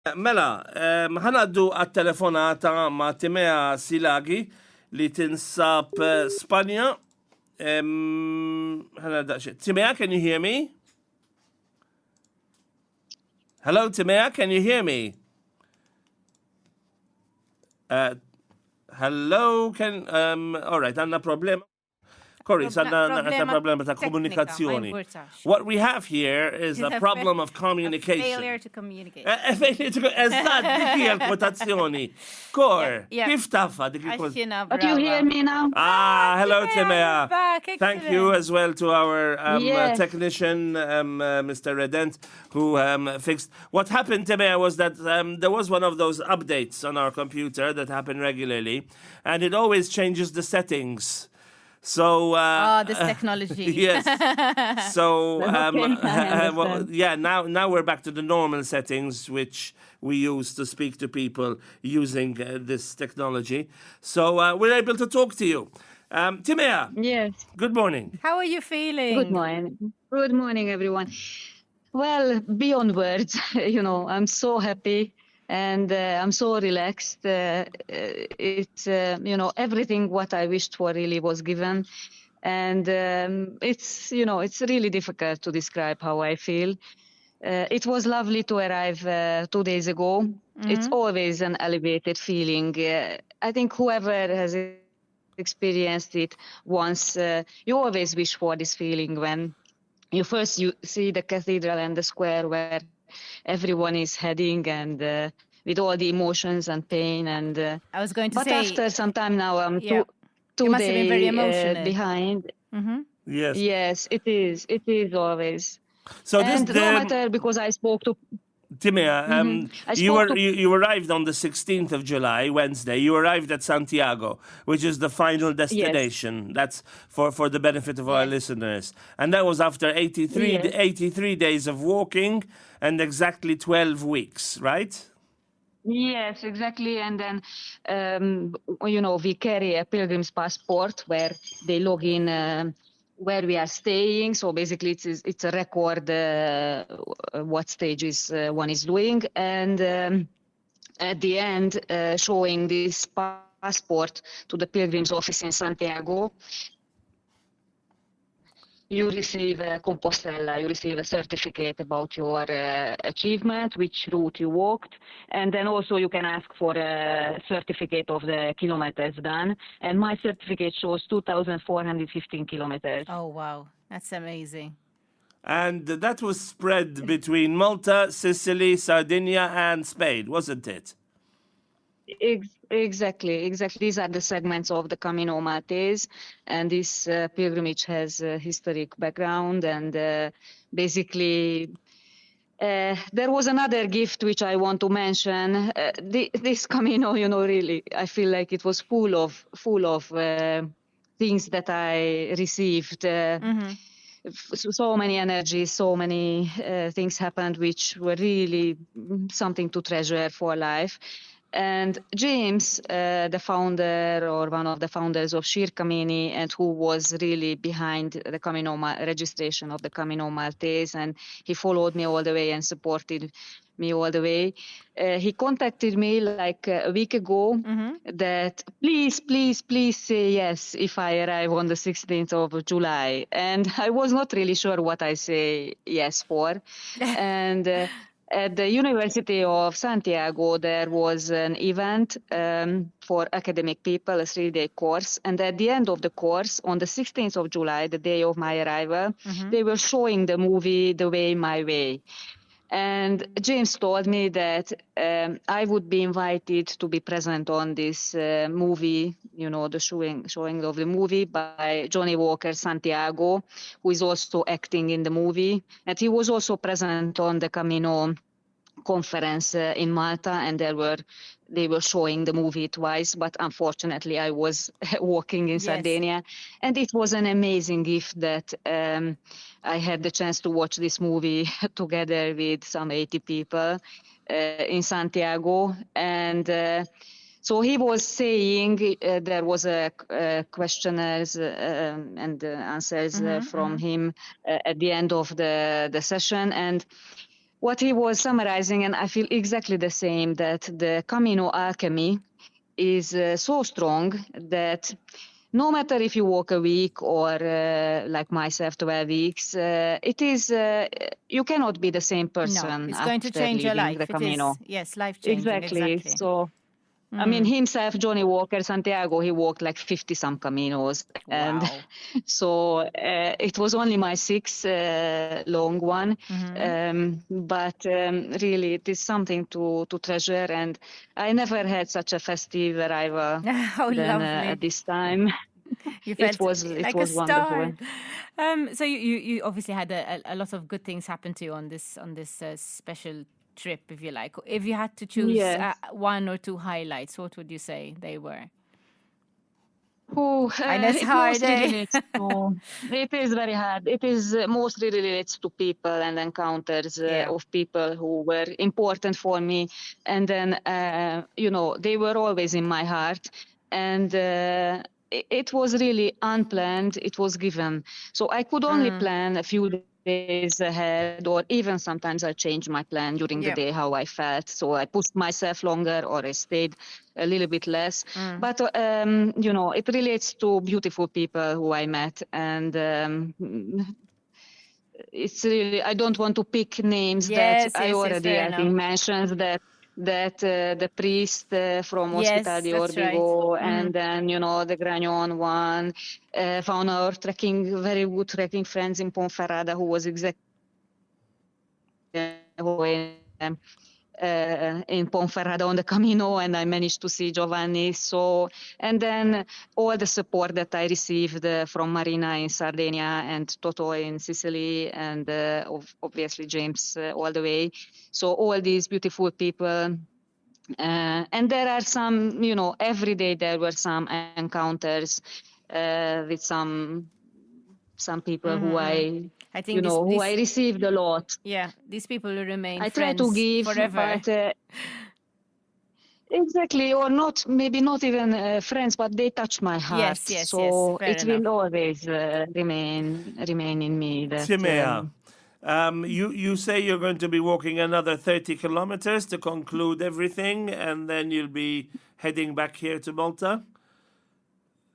Mela, ħanaddu għat-telefonata ma' Timea Szilagyi li tinsab Spanja. Timea, can you hear me? Hello, Timea, can you hear me? Hello, all right, għanna problem. Coryse, għanna problem ta' komunikazzjoni. What we have here is a problem of communication. Failure to communicate. Eżatt, dik hija l-kwotazzjoni. Kor, kif tafa dik il-kwotazzjoni? But you hear me now? Hello, Timea. Thank you as well to our Yes. technician, Mr. Redent, who fixed. What happened, Timea, was that there was one of those updates on our computer that happen regularly, and it always changes the settings. So This technology. yes. So Okay, now we're back to the normal settings which we use to speak to people using this technology. So we're able to talk to you. Timea. Yes. Good morning. How are you feeling? Good morning. Good morning, everyone. Well, beyond words, I'm so happy and I'm so relaxed. It's, everything what I wished for really was given. And it's really difficult to describe how I feel. It was lovely to arrive 2 days ago. Mm-hmm. It's always an elevated feeling. I think whoever has experienced it once, you always wish for this feeling when you see the cathedral and the square where everyone is heading and with all the emotions and pain and I was going to but say, after some time now I'm yeah. two You must have been very emotional. days behind. Mm-hmm. Yes. It is always. So And no matter, because I spoke to Timea, you arrived on the 16th of July, Wednesday. You arrived at Santiago, which is the final destination. Yes. That's for the benefit of our listeners. And that was after 83 days of walking and exactly 12 weeks, right? Yes, exactly. And then, we carry a pilgrim's passport where they log in where we are staying. So basically it's a record what stages one is doing. And at the end, showing this passport to the pilgrim's office in Santiago, you receive Compostela, you receive a certificate about your achievement, which route you walked, and then also you can ask for a certificate of the kilometers done. And my certificate shows 2,415 kilometers. Oh, wow. That's amazing. And that was spread between Malta, Sicily, Sardinia, and Spain, wasn't it? Exactly. These are the segments of the Camino Maltés, and this pilgrimage has a historic background. And basically, there was another gift which I want to mention. This Camino, really, I feel like it was full of things that I received. So many energies, so many things happened which were really something to treasure for life. And James, the founder or one of the founders of XirCammini, and who was really behind the registration of the Camino Maltés, and he followed me all the way and supported me all the way. He contacted me like a week ago that please say yes if I arrive on the 16th of July. And I was not really sure what I say yes for. And at the University of Santiago, there was an event for academic people, a 3-day course. And at the end of the course, on the 16th of July, the day of my arrival, they were showing the movie The Way, My Way. And James told me that I would be invited to be present on this movie, the showing of the movie by Johnny Walker Santiago, who is also acting in the movie. And he was also present on the Camino conference in Malta, and they were showing the movie twice, but unfortunately I was walking in Sardinia. And it was an amazing gift that I had the chance to watch this movie together with some 80 people in Santiago. And so he was saying there was a questionnaires and answers from him at the end of the session. And what he was summarizing, and I feel exactly the same, that the Camino alchemy is so strong that no matter if you walk a week or like myself 12 weeks, it is you cannot be the same person No, it's going to after change your leaving life. the It is, Camino. yes, life-changing, exactly. So I mean, himself, Johnny Walker, Santiago, he walked like 50-some Caminos. And Wow. so it was only my sixth long one. But really, it is something to treasure. And I never had such a festive arrival How than lovely. at this time. You felt It was like a wonderful. star. So you obviously had a lot of good things happen to you on this special trip, if you like. If you had to choose Yes. one or two highlights, what would you say they were? Oh, I know it's it hard, mostly eh? relates to, it is very hard. It is mostly relates to people and encounters of people who were important for me. And then, they were always in my heart. And it was really unplanned. It was given. So I could only plan a few days ahead, or even sometimes I changed my plan during the day, how I felt. So I pushed myself longer, or I stayed a little bit less. But, it relates to beautiful people who I met. And it's really, I don't want to pick names that I already, I think, mentioned that the priest from Hospital de Orbigo, and then, the Gragnon one, found our very good trekking friends in Ponferrada, who was exactly in Ponferrada on the Camino, and I managed to see Giovanni. So, and then all the support that I received from Marina in Sardinia and Toto in Sicily, and obviously James all the way. So all these beautiful people. And there are some, every day there were some encounters with some people who I think who I received a lot. Yeah, these people will remain I friends try to give forever. but exactly, or not, maybe not even friends, but they touch my heart. So it will always remain in me. That, Timea, you say you're going to be walking another 30 kilometers to conclude everything, and then you'll be heading back here to Malta?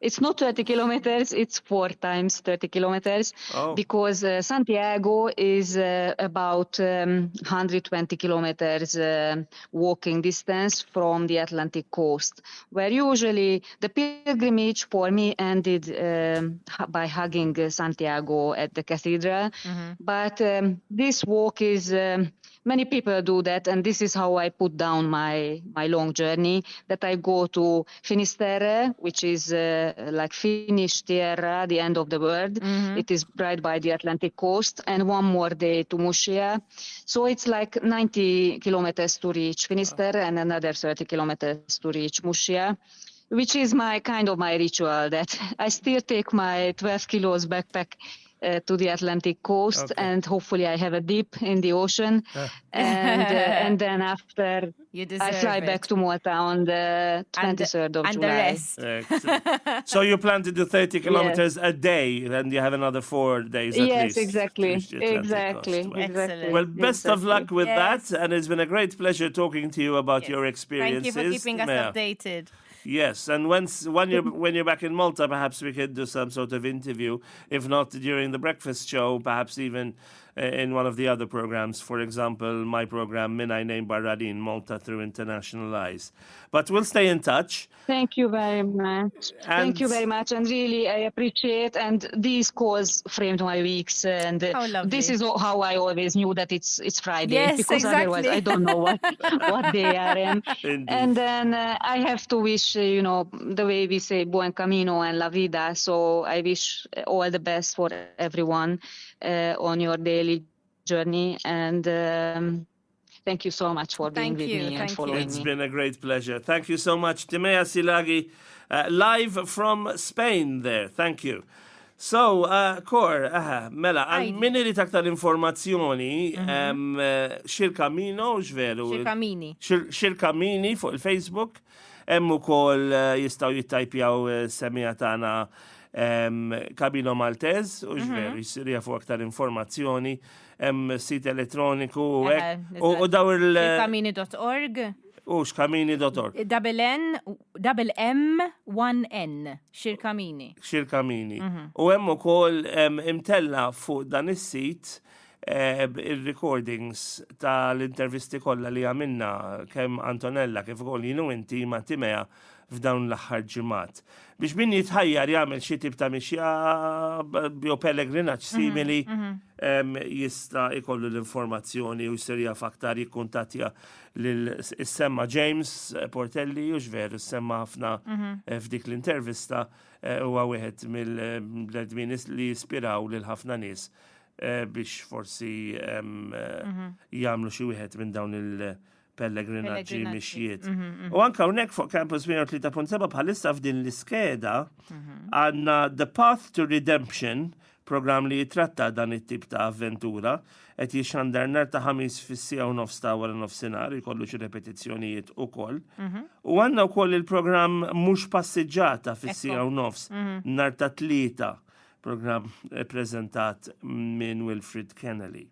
It's not 30 kilometers, it's 4 times 30 kilometers, because Santiago is about 120 kilometers walking distance from the Atlantic coast, where usually the pilgrimage for me ended by hugging Santiago at the cathedral. But this walk is... many people do that, and this is how I put down my long journey, that I go to Finisterre, which is like Finnish Terra, the end of the world. It is right by the Atlantic coast, and one more day to Muscia. So it's like 90 kilometers to reach Finisterre and another 30 kilometers to reach Muscia, which is my ritual, that I still take my 12 kilos backpack to the Atlantic coast, and hopefully I have a dip in the ocean, and then after I fly back to Malta on the 23rd of July. Excellent. So you plan to do 30 kilometers a day, and you have another 4 days at least. Yes, exactly. Well, best of luck with that, and it's been a great pleasure talking to you about your experiences. Thank you for keeping us updated. Yes, and when you're back in Malta, perhaps we could do some sort of interview. If not during the breakfast show, perhaps even in one of the other programs. For example, my program, Minaj Name Baradin, Malta Through International Eyes. But we'll stay in touch. Thank you very much. Thank you very much, and really I appreciate. And these calls framed my weeks, and this is how I always knew that it's Friday, because otherwise I don't know what day I am. And then I have to wish, the way we say buen camino and la vida. So I wish all the best for everyone on your daily journey, and thank you so much for being with me and following me. It's been a great pleasure. Thank you so much. Timea Szilagyi, live from Spain there. Thank you. So, Cor, mela, għal min irid aktar informazzjoni, XirCammino, ġveru? XirCammini fuq il-Facebook, hemm ukoll jistgħu jittajpjaw semija tagħna Camino Maltés, u ġveru, jisirja fuq aktar informazzjoni, sit elettroniku, u daw XirCammini.org. U x'Cammini.org. M1N, XirCammini. XirCammini. U hemm ukoll imtella fuq dan is-sit il-recordings tal-intervisti kollha li għamilna kemm Antonella kif ukoll jienu inti ma' Timea f'dawn l-aħħar ġimgħat. Biex min jitħajjar jagħmel xi tip ta' mixja jew pellegrinaġġ simili jista' jkollu l-informazzjoni u jsir jaf aktar jikkuntattja lil is-semma James Portelli u ġveru semma ħafna f'dik l-intervista huwa wieħed mill-bledmin li jispiraw lil ħafna nies biex forsi jagħmlu xi wieħed minn dawn il-pellegrinaġġi mixjiet. U anke hawnhekk fuq Campus 103.7 bħalissa f'din l-iskeda għandna The Path to Redemption, programm li jitratta dan it-tip ta' avventura, qed jixxandar nhar ta' ħamis fis-sija u nofs ta' wara nofsinhar, jkollu xi repetizzjonijiet ukoll. U għandna wkoll il-programm Mhux Passiġġata fis-sija u nofs nhar ta' tlieta, programm preżentat minn Wilfrid Kennelly.